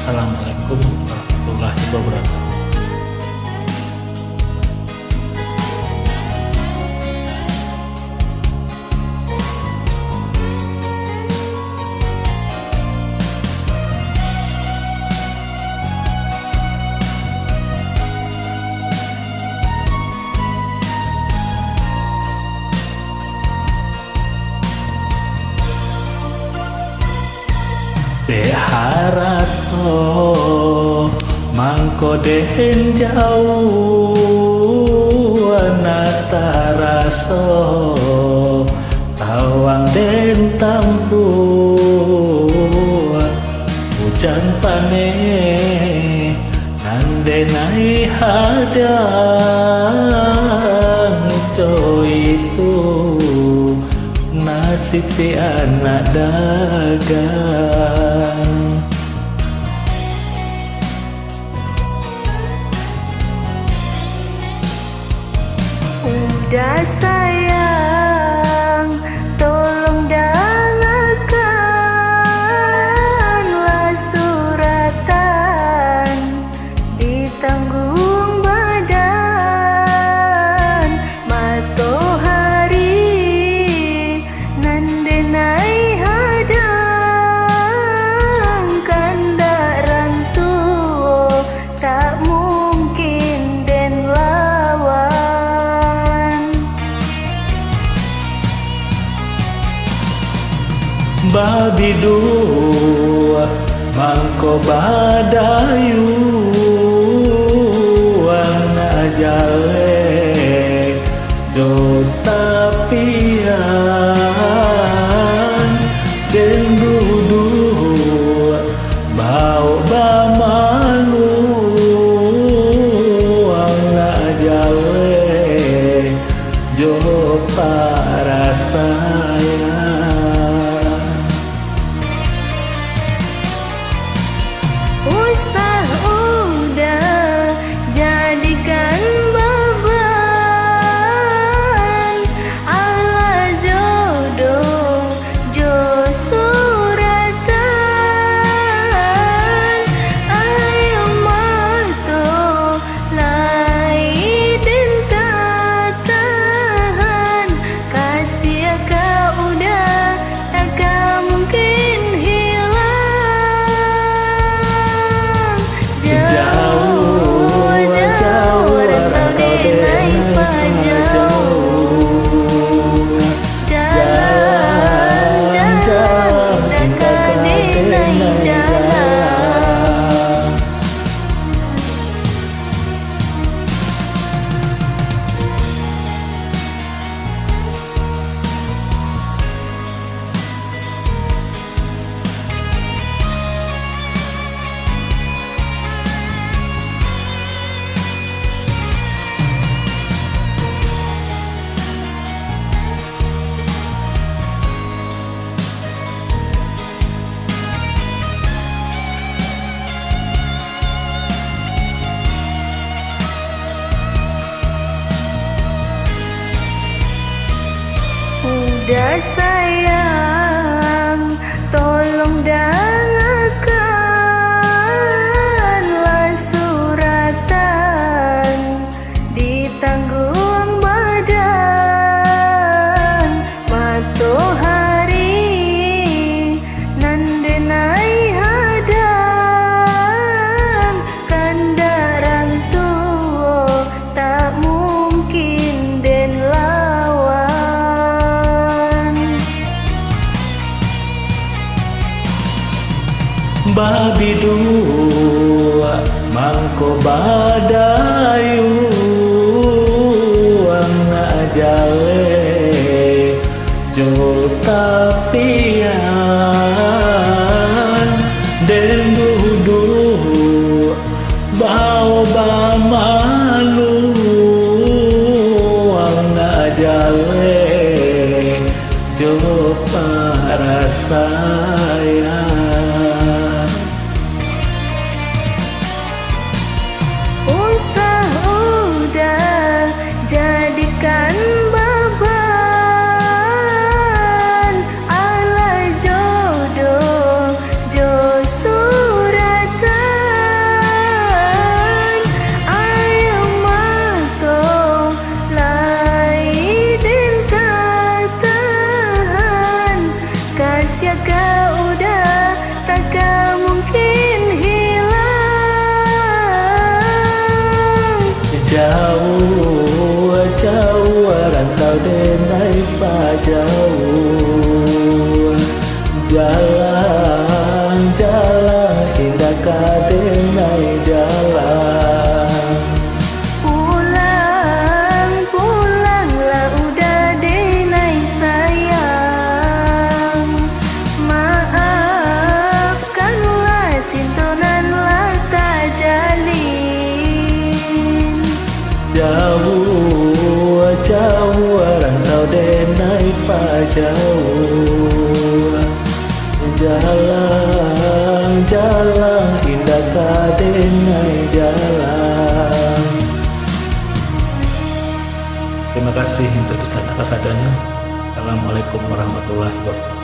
Assalamualaikum warahmatullahi wabarakatuh. Beharato mangko dehen jauh anataraso tawang den tampu hujan pane nandenai hadang coy itu nasib si anak dagang. Udah sayang, tolong dalakanlah suratan ditanggung badan matahari nandenai hadang kandarang tuo tak mungkin den lawan. Babi dua mangko badayu wana jalek do tapian den dudua bau bamalu wana jalek jo para sayang. Ustaz udah jadikan beban ala jodoh jo suratan ayo mato lai den tahan kasih kau udah tak mungkin udah sayang, tolong dalakanlah suratan ditanggung badan matahari nandenai hadang kandarang tuo tak mungkin den lawan. Babi dua mangko badayu wana jale jo tapian den dudu bau bamalu wana jale jo para sayang. Ustaz udah jadikan beban ala jaga udah takkan mungkin hilang. Jauh jauh rantau denai jauh, jalan jalan indah kadenai jalan. Pulang pulanglah udah denai sayang, maafkanlah cintonan lah tak jalin. Jauh jauh rantau denai jauh, jalan jalan indah kadenai jalan. Terima kasih untuk Ustaz Akasadana. Assalamualaikum warahmatullahi wabarakatuh.